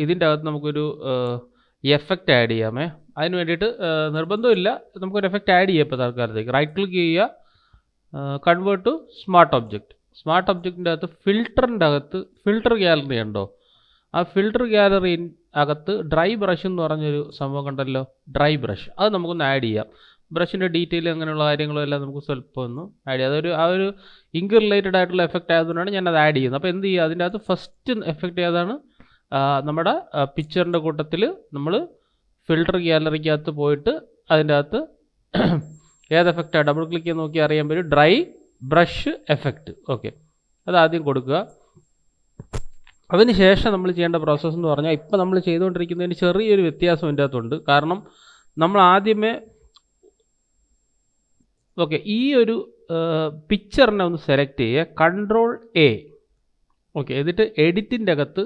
ഇതിൻ്റെ അകത്ത് നമുക്കൊരു എഫക്റ്റ് ആഡ് ചെയ്യാമേ. അതിന് വേണ്ടിയിട്ട് നിർബന്ധമില്ല, നമുക്കൊരു എഫക്റ്റ് ആഡ് ചെയ്യാം. ഇപ്പോൾ തൽക്കാലത്തേക്ക് റൈറ്റ് ക്ലിക്ക് ചെയ്യുക, convert to smart object. Smart ഒബ്ജക്റ്റിൻ്റെ അകത്ത് ഫിൽറ്ററിൻ്റെ അകത്ത് ഫിൽറ്റർ ഗാലറി ഉണ്ടോ? ആ ഫിൽറ്റർ ഗാലറി അകത്ത് ഡ്രൈ ബ്രഷ് എന്ന് പറഞ്ഞൊരു സംഭവം കണ്ടല്ലോ, ഡ്രൈ ബ്രഷ്. അത് നമുക്കൊന്ന് ആഡ് ചെയ്യാം. ബ്രഷിൻ്റെ ഡീറ്റെയിൽ അങ്ങനെയുള്ള കാര്യങ്ങളും എല്ലാം നമുക്ക് സ്വല്പം ഒന്ന് ആഡ് ചെയ്യാം. അതൊരു ഇങ്ക് റിലേറ്റഡ് ആയിട്ടുള്ള എഫക്റ്റ് ആയതുകൊണ്ടാണ് ഞാനത് ആഡ് ചെയ്യുന്നത്. അപ്പോൾ എന്ത് ചെയ്യുക, അതിൻ്റെ അകത്ത് ഫസ്റ്റ് എഫക്റ്റ് ഏതാണ്? നമ്മുടെ പിക്ചറിൻ്റെ കൂട്ടത്തിൽ നമ്മൾ ഫിൽറ്റർ ഗാലറിക്കകത്ത് പോയിട്ട് അതിൻ്റെ അകത്ത് ഏത് എഫക്റ്റാണ് ഡബിൾ ക്ലിക്ക് ചെയ്ത് നോക്കി അറിയാൻ പറ്റും, ഡ്രൈ ബ്രഷ് എഫക്റ്റ്. ഓക്കെ, അത് ആദ്യം കൊടുക്കുക. അതിന് ശേഷം നമ്മൾ ചെയ്യേണ്ട പ്രോസസ്സ് എന്ന് പറഞ്ഞാൽ, ഇപ്പോൾ നമ്മൾ ചെയ്തുകൊണ്ടിരിക്കുന്നതിന് ചെറിയൊരു വ്യത്യാസം ഇതിൻ്റെ അകത്തുണ്ട്. കാരണം നമ്മൾ ആദ്യമേ ഓക്കെ ഈ ഒരു പിക്ചറിനെ ഒന്ന് സെലക്ട് ചെയ്യുക, കൺട്രോൾ എ. ഓക്കെ, എന്നിട്ട് എഡിറ്റിൻ്റെ അകത്ത്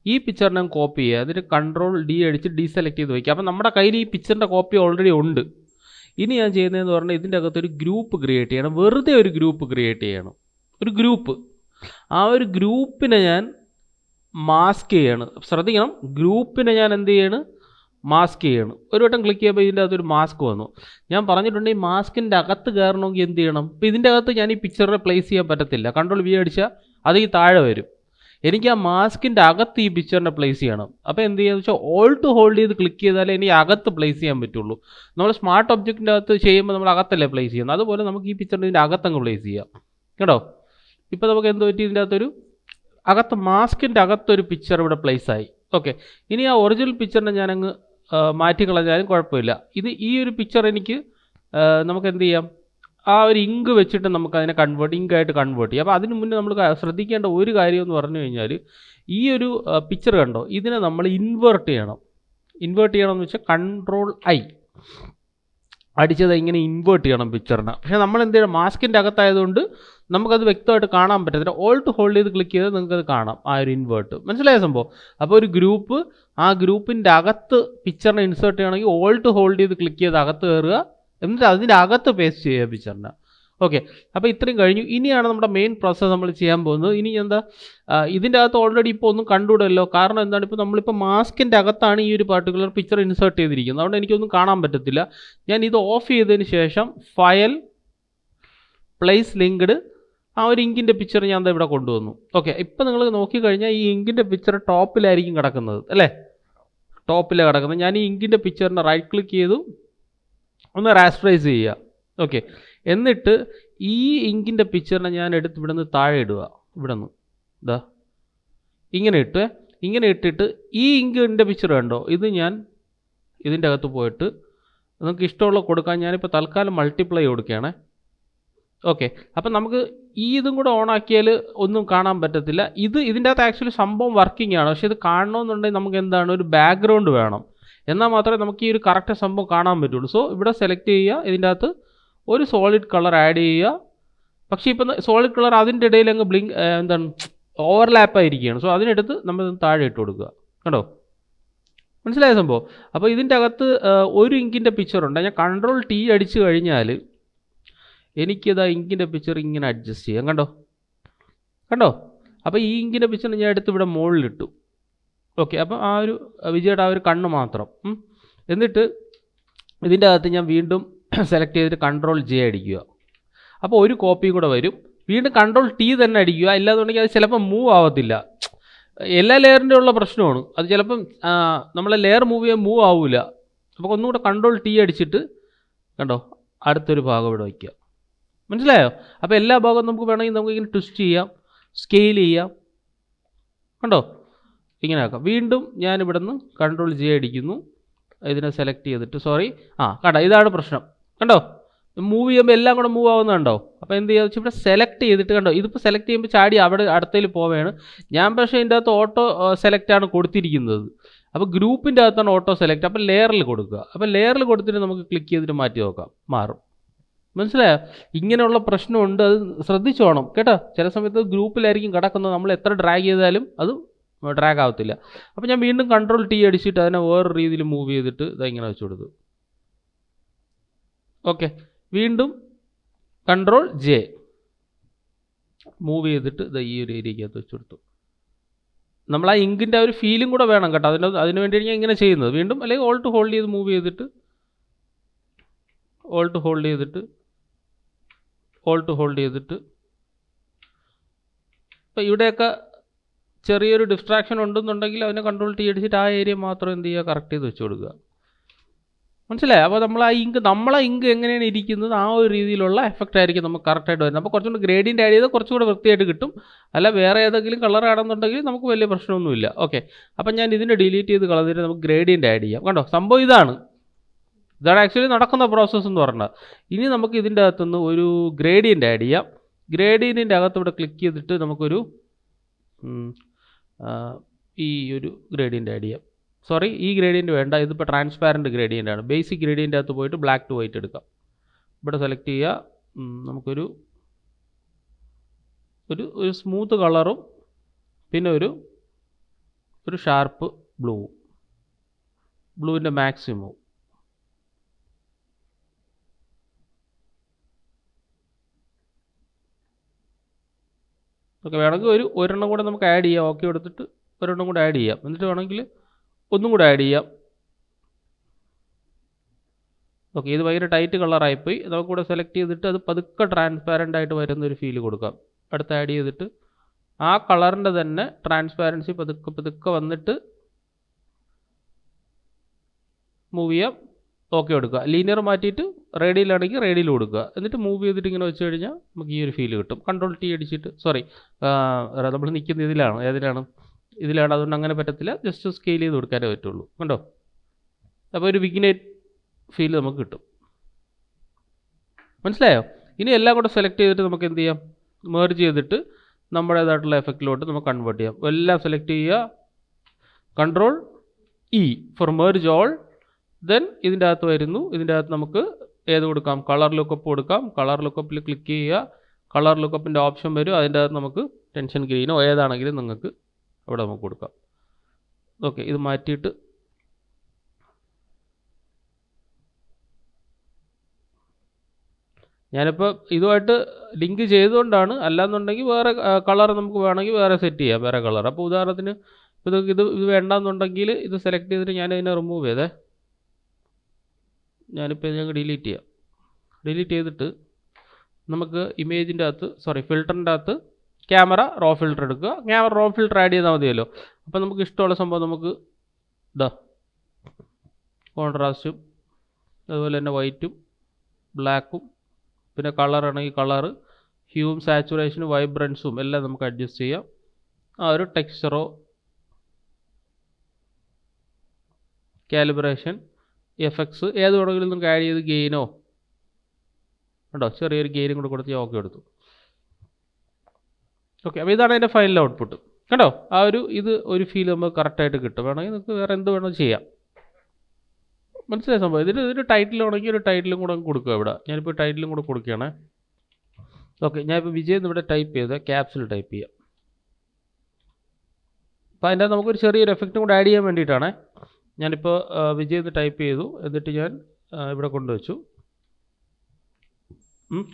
ഈ പിക്ചറിനെ കോപ്പി ചെയ്യുക, അതിന് കൺട്രോൾ ഡി അടിച്ച് ഡീസെലക്ട് ചെയ്ത് വയ്ക്കുക. അപ്പം നമ്മുടെ കയ്യിൽ ഈ പിക്ചറിൻ്റെ കോപ്പി ഓൾറെഡി ഉണ്ട്. ഇനി ഞാൻ ചെയ്യുന്നതെന്ന് പറഞ്ഞാൽ ഇതിൻ്റെ അകത്ത് ഒരു ഗ്രൂപ്പ് ക്രിയേറ്റ് ചെയ്യണം. വെറുതെ ഒരു ഗ്രൂപ്പ് ക്രിയേറ്റ് ചെയ്യണം, ഒരു ഗ്രൂപ്പ്. ആ ഒരു ഗ്രൂപ്പിനെ ഞാൻ മാസ്ക് ചെയ്യണം. ശ്രദ്ധിക്കണം, ഗ്രൂപ്പിനെ ഞാൻ എന്ത് ചെയ്യണം? മാസ്ക് ചെയ്യണം. ഒരു വട്ടം ക്ലിക്ക് ചെയ്യുമ്പോൾ ഇതിൻ്റെ അകത്തൊരു മാസ്ക് വന്നു. ഞാൻ പറഞ്ഞിട്ടുണ്ട് ഈ മാസ്കിൻ്റെ അകത്ത് കയറണമെങ്കിൽ എന്ത് ചെയ്യണം? ഇപ്പോൾ ഇതിൻ്റെ അകത്ത് ഞാൻ ഈ പിക്ചറിനെ പ്ലേസ് ചെയ്യാൻ പറ്റത്തില്ല. കൺട്രോൾ വി അടിച്ചാൽ അത് ഈ താഴെ വരും. എനിക്ക് ആ മാസ്കിൻ്റെ അകത്ത് ഈ പിക്ചറിനെ പ്ലേസ് ചെയ്യണം. അപ്പോൾ എന്ത് ചെയ്യുക വെച്ചാൽ ഓൾട്ട് ഹോൾഡ് ചെയ്ത് ക്ലിക്ക് ചെയ്താലേ എനിക്ക് അകത്ത് പ്ലേസ് ചെയ്യാൻ പറ്റുള്ളൂ. നമ്മൾ സ്മാർട്ട് ഒബ്ജക്റ്റിൻ്റെ അകത്ത് ചെയ്യുമ്പോൾ നമ്മൾ അകത്തല്ലേ പ്ലേസ് ചെയ്യുന്നത്, അതുപോലെ നമുക്ക് ഈ പിക്ചറിൻ്റെ അകത്തങ്ങ് പ്ലേസ് ചെയ്യാം. കേട്ടോ, ഇപ്പോൾ നമുക്ക് എന്ത് പറ്റി, ഇതിൻ്റെ അകത്തൊരു അകത്ത് മാസ്കിൻ്റെ അകത്തൊരു പിക്ചർ ഇവിടെ പ്ലേസ് ആയി. ഓക്കെ, ഇനി ആ ഒറിജിനൽ പിക്ചറിനെ ഞാനങ്ങ് മാറ്റിക്കളഞ്ഞാലും കുഴപ്പമില്ല. ഈ ഒരു പിക്ചർ എനിക്ക് നമുക്ക് എന്ത് ചെയ്യാം, ആ ഒരു ഇങ്ക് വെച്ചിട്ട് നമുക്കതിനെ ഇങ്കായിട്ട് കൺവേർട്ട് ചെയ്യാം. അപ്പോൾ അതിന് മുന്നേ നമ്മൾ ശ്രദ്ധിക്കേണ്ട ഒരു കാര്യം എന്ന് പറഞ്ഞു കഴിഞ്ഞാൽ, ഈ ഒരു പിക്ചർ കണ്ടോ, ഇതിനെ നമ്മൾ ഇൻവേർട്ട് ചെയ്യണം. ഇൻവേർട്ട് ചെയ്യണമെന്ന് വെച്ചാൽ കൺട്രോൾ ഐ അടിച്ചത് ഇങ്ങനെ ഇൻവേർട്ട് ചെയ്യണം പിക്ചറിനെ. പക്ഷേ നമ്മൾ എന്ത് ചെയ്യണം, മാസ്കിൻ്റെ അകത്തായതുകൊണ്ട് നമുക്കത് വ്യക്തമായിട്ട് കാണാൻ പറ്റത്തില്ല. ഓൾട്ട് ഹോൾഡ് ചെയ്ത് ക്ലിക്ക് ചെയ്ത് നിങ്ങൾക്കത് കാണാം, ആ ഒരു ഇൻവേർട്ട്. മനസ്സിലായ സംഭവം? അപ്പോൾ ഒരു ഗ്രൂപ്പ്, ആ ഗ്രൂപ്പിൻ്റെ അകത്ത് പിക്ചറിനെ ഇൻസേർട്ട് ചെയ്യണമെങ്കിൽ ഓൾട്ട് ഹോൾഡ് ചെയ്ത് ക്ലിക്ക് ചെയ്ത് അകത്ത് കയറുക, എന്നിട്ട് അതിൻ്റെ അകത്ത് പേസ്റ്റ് ചെയ്യുക പിക്ചറിനെ. ഓക്കെ, അപ്പോൾ ഇത്രയും കഴിഞ്ഞു. ഇനിയാണ് നമ്മുടെ മെയിൻ പ്രോസസ്സ് നമ്മൾ ചെയ്യാൻ പോകുന്നത്. ഇനി എന്താ, ഇതിൻ്റെ അകത്ത് ഓൾറെഡി ഇപ്പോൾ ഒന്നും കണ്ടുകൂടല്ലോ. കാരണം എന്താണ്, ഇപ്പോൾ നമ്മളിപ്പോൾ മാസ്കിൻ്റെ അകത്താണ് ഈ ഒരു പർട്ടിക്കുലർ പിക്ചർ ഇൻസേർട്ട് ചെയ്തിരിക്കുന്നത്. അതുകൊണ്ട് എനിക്കൊന്നും കാണാൻ പറ്റത്തില്ല. ഞാൻ ഇത് ഓഫ് ചെയ്തതിന് ശേഷം ഫയൽ, പ്ലേസ് ലിങ്ക്ഡ്, ആ ഒരു ഇങ്കിൻ്റെ പിക്ചർ ഞാൻ ഇവിടെ കൊണ്ടുവന്നു. ഓക്കെ, ഇപ്പോൾ നിങ്ങൾ നോക്കിക്കഴിഞ്ഞാൽ ഈ ഇങ്കിൻ്റെ പിക്ചർ ടോപ്പിലായിരിക്കും കിടക്കുന്നത്, അല്ലേ? ടോപ്പിലാണ് കിടക്കുന്നത്. ഞാൻ ഈ ഇങ്കിൻ്റെ പിക്ചറിനെ റൈറ്റ് ക്ലിക്ക് ചെയ്തു, ഒന്ന് റാസ്റ്ററൈസ് ചെയ്യുക. ഓക്കെ, എന്നിട്ട് ഈ ഇങ്കിൻ്റെ പിക്ചറിനെ ഞാൻ എടുത്ത് ഇവിടെ നിന്ന് താഴെ ഇടുക. ഇവിടെ നിന്ന് ഇതാ ഇങ്ങനെ ഇട്ടിട്ട് ഈ ഇങ്കിൻ്റെ പിക്ചർ കണ്ടോ, ഇത് ഞാൻ ഇതിൻ്റെ അകത്ത് പോയിട്ട് നിങ്ങൾക്ക് ഇഷ്ടമുള്ള കൊടുക്കാൻ ഞാനിപ്പോൾ തൽക്കാലം മൾട്ടിപ്ലൈ കൊടുക്കുകയാണേ. ഓക്കെ, അപ്പം നമുക്ക് ഇതും കൂടെ ഓണാക്കിയാൽ ഒന്നും കാണാൻ പറ്റത്തില്ല. ഇതിൻ്റെ അകത്ത് ആക്ച്വലി സംഭവം വർക്കിംഗ് ആണ്. പക്ഷേ ഇത് കാണണമെന്നുണ്ടെങ്കിൽ നമുക്ക് എന്താണ്, ഒരു ബാക്ക്ഗ്രൗണ്ട് വേണം. എന്നാൽ മാത്രമേ നമുക്ക് ഈ ഒരു കറക്റ്റ് സംഭവം കാണാൻ പറ്റുള്ളൂ. സോ ഇവിടെ സെലക്ട് ചെയ്യുക, ഇതിൻ്റെ അകത്ത് ഒരു സോളിഡ് കളർ ആഡ് ചെയ്യുക. പക്ഷേ ഇപ്പം സോളിഡ് കളർ അതിൻ്റെ ഇടയിൽ അങ്ങ് എന്താണ് ഓവർലാപ്പ് ആയിരിക്കുകയാണ്. സോ അതിനെടുത്ത് നമ്മൾ താഴെ ഇട്ട് കൊടുക്കുക. കണ്ടോ, മനസ്സിലായ സംഭവം? അപ്പോൾ ഇതിൻ്റെ അകത്ത് ഒരു ഇങ്കിൻ്റെ പിക്ചറുണ്ട്. ഞാൻ കൺട്രോൾ ടി അടിച്ചു കഴിഞ്ഞാൽ എനിക്കിതാ ഇങ്കിൻ്റെ പിക്ചർ ഇങ്ങനെ അഡ്ജസ്റ്റ് ചെയ്യാം. കണ്ടോ? അപ്പോൾ ഈ ഇങ്കിൻ്റെ പിക്ചർ ഞാൻ എടുത്ത് ഇവിടെ മുകളിലിട്ടു. ഓക്കെ, അപ്പം ആ ഒരു വിജയുടെ ആ ഒരു കണ്ണ് മാത്രം. എന്നിട്ട് ഇതിൻ്റെ അകത്ത് ഞാൻ വീണ്ടും സെലക്ട് ചെയ്തിട്ട് കൺട്രോൾ ജെ അടിക്കുക. അപ്പോൾ ഒരു കോപ്പിയും കൂടെ വരും. വീണ്ടും കൺട്രോൾ ടി തന്നെ അടിക്കുക. ഇല്ലാന്നുണ്ടെങ്കിൽ അത് ചിലപ്പോൾ മൂവ് ആവത്തില്ല. എല്ലാ ലെയറിൻ്റെ ഉള്ള പ്രശ്നമാണ് അത്. ചിലപ്പം നമ്മളെ ലെയർ മൂവ് ആവില്ല. അപ്പോൾ ഒന്നുകൂടെ കൺട്രോൾ ടി അടിച്ചിട്ട് കണ്ടോ അടുത്തൊരു ഭാഗം ഇവിടെ വയ്ക്കുക. മനസ്സിലായോ? അപ്പോൾ എല്ലാ ഭാഗവും നമുക്ക് വേണമെങ്കിൽ നമുക്കിങ്ങനെ ട്വിസ്റ്റ് ചെയ്യാം, സ്കെയിൽ ചെയ്യാം. കണ്ടോ, ഇങ്ങനെ ആക്കാം. വീണ്ടും ഞാനിവിടെ നിന്ന് കൺട്രോൾ ജെ അടിക്കുന്നു. ഇതിനെ സെലക്ട് ചെയ്തിട്ട് കണ്ടോ, ഇതാണ് പ്രശ്നം. കണ്ടോ, മൂവ് ചെയ്യുമ്പോൾ എല്ലാം കൂടെ മൂവ് ആവുന്നുണ്ടോ? അപ്പോൾ എന്ത് ചെയ്യുക വെച്ചാൽ ഇവിടെ സെലക്ട് ചെയ്തിട്ട് കണ്ടോ, ഇതിപ്പോൾ സെലക്ട് ചെയ്യുമ്പോൾ ചാടി അവിടെ അടുത്തതിൽ പോവുകയാണ്. ഞാൻ പക്ഷേ ഇതിൻ്റെ അകത്ത് ഓട്ടോ സെലക്റ്റാണ് കൊടുത്തിരിക്കുന്നത്. അപ്പോൾ ഗ്രൂപ്പിൻ്റെ അകത്താണ് ഓട്ടോ സെലക്ട്. അപ്പോൾ ലെയറിൽ കൊടുക്കുക. അപ്പോൾ ലെയറിൽ കൊടുത്തിട്ട് നമുക്ക് ക്ലിക്ക് ചെയ്തിട്ട് മാറ്റി നോക്കാം, മാറും. മനസ്സിലായോ? ഇങ്ങനെയുള്ള പ്രശ്നമുണ്ട്, അത് ശ്രദ്ധിച്ചോണം കേട്ടോ. ചില സമയത്ത് ഗ്രൂപ്പിലായിരിക്കും കിടക്കുന്നത്, നമ്മൾ എത്ര ഡ്രാഗ് ചെയ്താലും അത് ഡ്രാഗ് ആവത്തില്ല. അപ്പോൾ ഞാൻ വീണ്ടും കൺട്രോൾ ടി അടിച്ചിട്ട് അതിനെ വേറൊരു രീതിയിൽ മൂവ് ചെയ്തിട്ട് ഇങ്ങനെ വെച്ച് കൊടുത്തു. ഓക്കെ, വീണ്ടും കൺട്രോൾ ജെ മൂവ് ചെയ്തിട്ട് ഈ ഒരു ഏരിയക്കകത്ത് വെച്ച് കൊടുത്തു. നമ്മൾ ആ ഇങ്കിൻ്റെ ആ ഒരു ഫീലും കൂടെ വേണം കേട്ടോ. അതിന് വേണ്ടിയാണ് ഞാൻ ഇങ്ങനെ ചെയ്യുന്നത്. വീണ്ടും അല്ലെങ്കിൽ ഓൾട്ട് ഹോൾഡ് ചെയ്ത് മൂവ് ചെയ്തിട്ട് ഓൾട്ട് ഹോൾഡ് ചെയ്തിട്ട് ഇപ്പോൾ ഇവിടെയൊക്കെ ചെറിയൊരു ഡിസ്ട്രാക്ഷൻ ഉണ്ടെന്നുണ്ടെങ്കിൽ അതിനെ കൺട്രോൾ ടി അടിച്ചിട്ട് ആ ഏരിയ മാത്രം എന്ത് ചെയ്യുക, കറക്റ്റ് ചെയ്ത് വെച്ച് കൊടുക്കുക. മനസ്സിലായി? അപ്പോൾ നമ്മളെ ഇങ്ക് എങ്ങനെയാണ് ഇരിക്കുന്നത് ആ ഒരു രീതിയിലുള്ള എഫക്റ്റ് ആയിരിക്കും നമുക്ക് കറക്റ്റായിട്ട് വരുന്നത്. അപ്പോൾ കുറച്ചുകൂടി ഗ്രേഡിയൻ്റ് ആഡ് ചെയ്താൽ കുറച്ചുകൂടെ വൃത്തിയായിട്ട് കിട്ടും. അല്ല വേറെ ഏതെങ്കിലും കളർ ആണെന്നുണ്ടെങ്കിൽ നമുക്ക് വലിയ പ്രശ്നമൊന്നുമില്ല. ഓക്കെ, അപ്പം ഞാൻ ഇതിനെ ഡിലീറ്റ് ചെയ്ത് കളഞ്ഞിട്ട് നമുക്ക് ഗ്രേഡിയൻ്റ് ആഡ് ചെയ്യാം. കണ്ടോ, സംഭവം ഇതാണ് ആക്ച്വലി നടക്കുന്ന പ്രോസസ്സ് എന്ന് പറഞ്ഞാൽ. ഇനി നമുക്ക് ഇതിൻ്റെ അകത്തുനിന്ന് ഒരു ഗ്രേഡിയൻ്റ് ആഡ് ചെയ്യാം. ഗ്രേഡിയൻറ്റിൻ്റെ അകത്ത് ഇവിടെ ക്ലിക്ക് ചെയ്തിട്ട് നമുക്കൊരു ഈ ഒരു ഗ്രേഡിയൻ്റ് ആഡ് ചെയ്യാം. സോറി, ഈ ഗ്രേഡിയൻ്റ് വേണ്ട, ഇതിപ്പോൾ ട്രാൻസ്പാരൻറ്റ് ഗ്രേഡിയൻ്റ് ആണ്. ബേസിക് ഗ്രേഡിയൻ്റ് അകത്ത് പോയിട്ട് ബ്ലാക്ക് ടു വൈറ്റ് എടുക്കാം. ഇവിടെ സെലക്ട് ചെയ്യുക. നമുക്കൊരു ഒരു സ്മൂത്ത് കളറും പിന്നെ ഒരു ഷാർപ്പ് ബ്ലൂവിൻ്റെ മാക്സിമം. ഓക്കെ, വേണമെങ്കിൽ ഒരെണ്ണം കൂടെ നമുക്ക് ആഡ് ചെയ്യാം. ഓക്കെ എടുത്തിട്ട് ഒരെണ്ണം കൂടെ ആഡ് ചെയ്യാം. എന്നിട്ട് വേണമെങ്കിൽ ഒന്നും കൂടെ ആഡ് ചെയ്യാം. ഓക്കെ, ഇത് ഭയങ്കര ടൈറ്റ് കളറായിപ്പോയി. നമുക്കിവിടെ സെലക്ട് ചെയ്തിട്ട് അത് പതുക്കെ ട്രാൻസ്പാരൻ്റ് ആയിട്ട് വരുന്നൊരു ഫീൽ കൊടുക്കാം. അടുത്ത് ആഡ് ചെയ്തിട്ട് ആ കളറിൻ്റെ തന്നെ ട്രാൻസ്പാരൻസി പതുക്കെ വന്നിട്ട് മൂവ് ചെയ്യാം. ഓക്കെ കൊടുക്കുക. ലീനിയർ മാറ്റിയിട്ട് റേഡിയലാണെങ്കിൽ റേഡിയൽ കൊടുക്കുക. എന്നിട്ട് മൂവ് ചെയ്തിട്ട് ഇങ്ങനെ വെച്ച് കഴിഞ്ഞാൽ നമുക്ക് ഈ ഒരു ഫീൽ കിട്ടും. കൺട്രോൾ ടി അടിച്ചിട്ട് നമ്മൾ നിൽക്കുന്ന ഇതിലാണ് അതുകൊണ്ട് അങ്ങനെ പറ്റത്തില്ല. ജസ്റ്റ് സ്കെയിൽ ചെയ്ത് കൊടുക്കാനേ പറ്റുള്ളൂ. കണ്ടോ, അപ്പോൾ ഒരു വിഗ്നേറ്റ് ഫീൽ നമുക്ക് കിട്ടും. മനസ്സിലായോ? ഇനി എല്ലാം കൂടെ സെലക്ട് ചെയ്തിട്ട് നമുക്ക് എന്ത് ചെയ്യാം, മെർജ് ചെയ്തിട്ട് നമ്മുടേതായിട്ടുള്ള എഫക്റ്റിലോട്ട് നമുക്ക് കൺവേർട്ട് ചെയ്യാം. എല്ലാം സെലക്ട് ചെയ്യുക, control E for merge all. Then ഇതിൻ്റെ അകത്ത് വരുന്നു. ഇതിൻ്റെ അകത്ത് നമുക്ക് ഏത് കൊടുക്കാം, കളർ ലുക്കപ്പ് കൊടുക്കാം. കളർ ലുക്കപ്പിൽ ക്ലിക്ക് ചെയ്യുക. കളർ ലുക്കപ്പിൻ്റെ ഓപ്ഷൻ വരും. അതിൻ്റെ അകത്ത് നമുക്ക് ടെൻഷൻ ഗ്രീനോ ഏതാണെങ്കിലും നിങ്ങൾക്ക് അവിടെ നമുക്ക് കൊടുക്കാം. ഓക്കെ, ഇത് മാറ്റിയിട്ട് ഞാനിപ്പോൾ ഇതുമായിട്ട് ലിങ്ക് ചെയ്തുകൊണ്ടാണ്. അല്ലാന്നുണ്ടെങ്കിൽ വേറെ കളർ നമുക്ക് വേണമെങ്കിൽ വേറെ സെറ്റ് ചെയ്യാം, വേറെ കളർ. അപ്പോൾ ഉദാഹരണത്തിന് ഇത് വേണ്ടാന്നുണ്ടെങ്കിൽ ഇത് സെലക്ട് ചെയ്തിട്ട് ഞാൻ ഇതിനെ റിമൂവ് ചെയ്തേ. ഞാനിപ്പോൾ ഇത് ഞങ്ങൾ ഡിലീറ്റ് ചെയ്യാം. ഡിലീറ്റ് ചെയ്തിട്ട് നമുക്ക് ഇമേജിൻ്റെ അകത്ത് ഫിൽറ്ററിൻ്റെ അകത്ത് ക്യാമറ റോ ഫിൽറ്റർ എടുക്കുക. ക്യാമറ റോ ഫിൽറ്റർ ആഡ് ചെയ്താൽ മതിയല്ലോ. അപ്പോൾ നമുക്ക് ഇഷ്ടമുള്ള സംഭവം നമുക്ക് കോൺട്രാസ്റ്റും അതുപോലെ തന്നെ വൈറ്റും ബ്ലാക്കും പിന്നെ കളറാണെങ്കിൽ കളറ്, ഹ്യൂവും സാച്ചുറേഷനും വൈബ്രൻസും എല്ലാം നമുക്ക് അഡ്ജസ്റ്റ് ചെയ്യാം. ആ ഒരു ടെക്സ്ചറോ കാലിബ്രേഷൻ എഫക്ട്സ് ഏത് വേണമെങ്കിലും നമുക്ക് ആഡ് ചെയ്ത് ഗെയിനോ ഉണ്ടോ, ചെറിയൊരു ഗെയിനും കൂടെ കൊടുത്ത് ഓക്കെ എടുത്തു. ഓക്കെ, അപ്പോൾ ഇതാണ് അതിൻ്റെ ഫൈനൽ ഔട്ട്പുട്ട്. കണ്ടോ, ആ ഒരു ഫീൽ നമുക്ക് കറക്റ്റായിട്ട് കിട്ടും. വേണമെങ്കിൽ നമുക്ക് വേറെ എന്ത് വേണോ ചെയ്യാം. മനസ്സിലായ സംഭവം? ഇതിന് ടൈറ്റിൽ വേണമെങ്കിൽ ഒരു ടൈറ്റിലും കൂടെ കൊടുക്കുക. ഇവിടെ ഞാനിപ്പോൾ ടൈറ്റിലും കൂടെ കൊടുക്കുകയാണേ. ഓക്കെ, ഞാനിപ്പോൾ വിജയ് ഇവിടെ ടൈപ്പ് ചെയ്ത് ക്യാപ്സിൽ ടൈപ്പ് ചെയ്യാം. അപ്പോൾ അതിൻ്റെ നമുക്കൊരു ചെറിയൊരു എഫക്റ്റും കൂടെ ആഡ് ചെയ്യാൻ വേണ്ടിയിട്ടാണ്. ഞാനിപ്പോൾ വിജയ് എന്ന് ടൈപ്പ് ചെയ്തു. എന്നിട്ട് ഞാൻ ഇവിടെ കൊണ്ടുവച്ചു.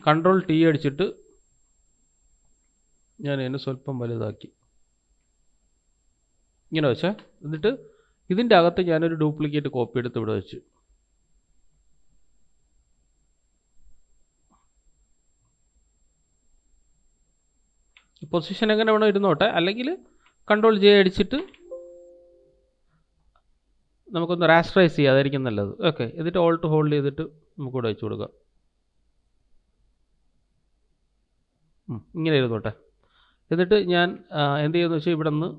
കൺട്രോൾ ടി അടിച്ചിട്ട് ഞാൻ അതിനെ സ്വല്പം വലുതാക്കി ഇങ്ങനെ വെച്ചേ. എന്നിട്ട് ഇതിൻ്റെ അകത്ത് ഞാനൊരു ഡ്യൂപ്ലിക്കേറ്റ് കോപ്പി എടുത്ത് ഇവിടെ വെച്ചു. പൊസിഷൻ എങ്ങനെ വേണോ ഇരുന്നോട്ടെ. അല്ലെങ്കിൽ കൺട്രോൾ ജെ അടിച്ചിട്ട് നമുക്കൊന്ന് റാസ്റ്ററൈസ് ചെയ്യാം, അതായിരിക്കും നല്ലത്. ഓക്കെ, എന്നിട്ട് ഓൾട്ട് ഹോൾഡ് ചെയ്തിട്ട് നമുക്കിവിടെ വെച്ച് കൊടുക്കാം. ഇങ്ങനെ ഇരുന്നോട്ടെ. എന്നിട്ട് ഞാൻ എന്ത് ചെയ്യുമെന്ന് വെച്ചാൽ ഇവിടെ നിന്ന്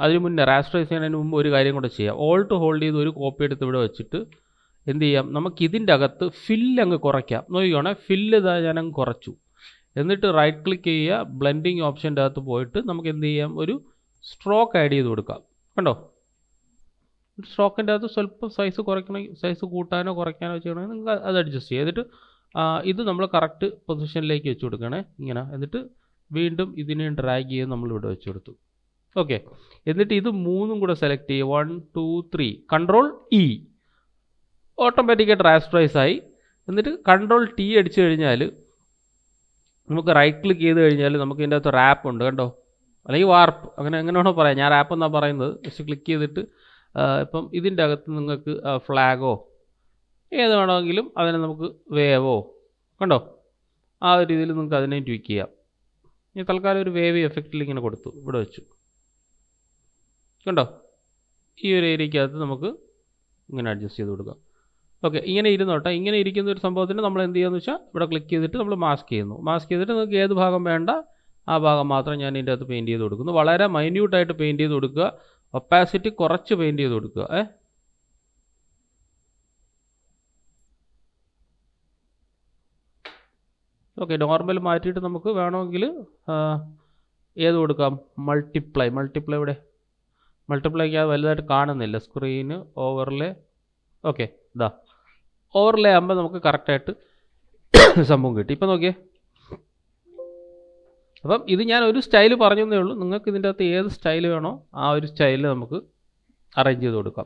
അതിന് മുന്നേ റാസ്റ്ററൈസ് ചെയ്യുന്നതിന് മുമ്പ് ഒരു കാര്യം കൂടെ ചെയ്യാം. ഓൾട്ട് ഹോൾഡ് ചെയ്ത് ഒരു കോപ്പി എടുത്ത് ഇവിടെ വെച്ചിട്ട് എന്ത് ചെയ്യാം, നമുക്കിതിൻ്റെ അകത്ത് ഫില്ല് അങ്ങ് കുറയ്ക്കാം. നോക്കിക്കോണേ, ഫില്ല് ഇതാ ഞാനങ്ങ് കുറച്ചു. എന്നിട്ട് റൈറ്റ് ക്ലിക്ക് ചെയ്യുക, ബ്ലെൻഡിങ് ഓപ്ഷൻ്റെ അകത്ത് പോയിട്ട് നമുക്ക് എന്ത് ചെയ്യാം, ഒരു സ്ട്രോക്ക് ആഡ് ചെയ്ത് കൊടുക്കാം. കണ്ടോ, സ്ട്രോക്കിൻ്റെ അകത്ത് സ്വല്പം സൈസ് കുറയ്ക്കണമെങ്കിൽ സൈസ് കൂട്ടാനോ കുറയ്ക്കാനോ ചെയ്യണമെങ്കിൽ നിങ്ങൾക്ക് അത് അഡ്ജസ്റ്റ് ചെയ്യാം. എന്നിട്ട് ഇത് നമ്മൾ കറക്റ്റ് പൊസിഷനിലേക്ക് വെച്ച് കൊടുക്കണേ ഇങ്ങനെ. എന്നിട്ട് വീണ്ടും ഇതിനെ ഡ്രാഗ് ചെയ്ത് നമ്മളിവിടെ വെച്ച് കൊടുത്തു. ഓക്കെ, എന്നിട്ട് ഇത് മൂന്നും കൂടെ സെലക്ട് ചെയ്യുക. 1 2 3 കൺട്രോൾ ഇ, ഓട്ടോമാറ്റിക്കായിട്ട് റാസ്റ്ററൈസ് ആയി. എന്നിട്ട് കൺട്രോൾ ടി അടിച്ചു കഴിഞ്ഞാൽ നമുക്ക് റൈറ്റ് ക്ലിക്ക് ചെയ്ത് കഴിഞ്ഞാൽ നമുക്ക് ഇതിൻ്റെ അകത്ത് റാപ്പ് ഉണ്ട്. കണ്ടോ, അല്ലെങ്കിൽ വാർപ്പ്, അങ്ങനെ എങ്ങനെയാണോ പറയാം. ഞാൻ ആപ്പ് എന്നാണ് പറയുന്നത്. ജസ്റ്റ് ക്ലിക്ക് ചെയ്തിട്ട് ഇപ്പം ഇതിൻ്റെ അകത്ത് നിങ്ങൾക്ക് ഫ്ലാഗോ ഏത് വേണമെങ്കിലും അതിനെ നമുക്ക് വേവോ കണ്ടോ, ആ ഒരു രീതിയിൽ നിങ്ങൾക്ക് അതിനെ ട്വിക്ക് ചെയ്യാം. ഇനി തൽക്കാലം ഒരു വേവ് എഫക്റ്റിൽ ഇങ്ങനെ കൊടുത്തു, ഇവിടെ വെച്ചു കണ്ടോ. ഈ ഒരു ഏരിയക്കകത്ത് നമുക്ക് ഇങ്ങനെ അഡ്ജസ്റ്റ് ചെയ്ത് കൊടുക്കാം. ഓക്കെ, ഇങ്ങനെ ഇരുന്നോട്ടെ. ഇങ്ങനെ ഇരിക്കുന്ന ഒരു സംഭവത്തിന് നമ്മൾ എന്ത് ചെയ്യുകയെന്ന് വെച്ചാൽ ഇവിടെ ക്ലിക്ക് ചെയ്തിട്ട് നമ്മൾ മാസ്ക് ചെയ്യുന്നു. മാസ്ക് ചെയ്തിട്ട് നിങ്ങൾക്ക് ഏത് ഭാഗം വേണ്ട ആ ഭാഗം മാത്രം ഞാൻ ഇതിൻ്റെ അകത്ത് പെയിൻറ്റ് ചെയ്ത് കൊടുക്കുന്നു. വളരെ മൈന്യൂട്ടായിട്ട് പെയിൻറ്റ് ചെയ്ത് കൊടുക്കുക. ഒപ്പാസിറ്റി കുറച്ച് പെയിൻറ്റ് ചെയ്ത് കൊടുക്കുക. ഓക്കെ, നോർമൽ മാറ്റിയിട്ട് നമുക്ക് വേണമെങ്കിൽ ഏത് കൊടുക്കാം, മൾട്ടിപ്ലൈ ഇവിടെ മൾട്ടിപ്ലൈക്ക് അത് വലുതായിട്ട് കാണുന്നില്ല. Screen overlay. ഓക്കെ, ഇതാ ഓവർലേ ആകുമ്പോൾ നമുക്ക് കറക്റ്റായിട്ട് സംഭവം കിട്ടി. ഇപ്പം നോക്കിയേ. അപ്പം ഇത് ഞാൻ ഒരു സ്റ്റൈൽ പറഞ്ഞതേ ഉള്ളൂ. നിങ്ങൾക്ക് ഇതിൻ്റെ അകത്ത് ഏത് സ്റ്റൈൽ വേണോ ആ ഒരു സ്റ്റൈലിൽ നമുക്ക് അറേഞ്ച് ചെയ്ത് കൊടുക്കാം.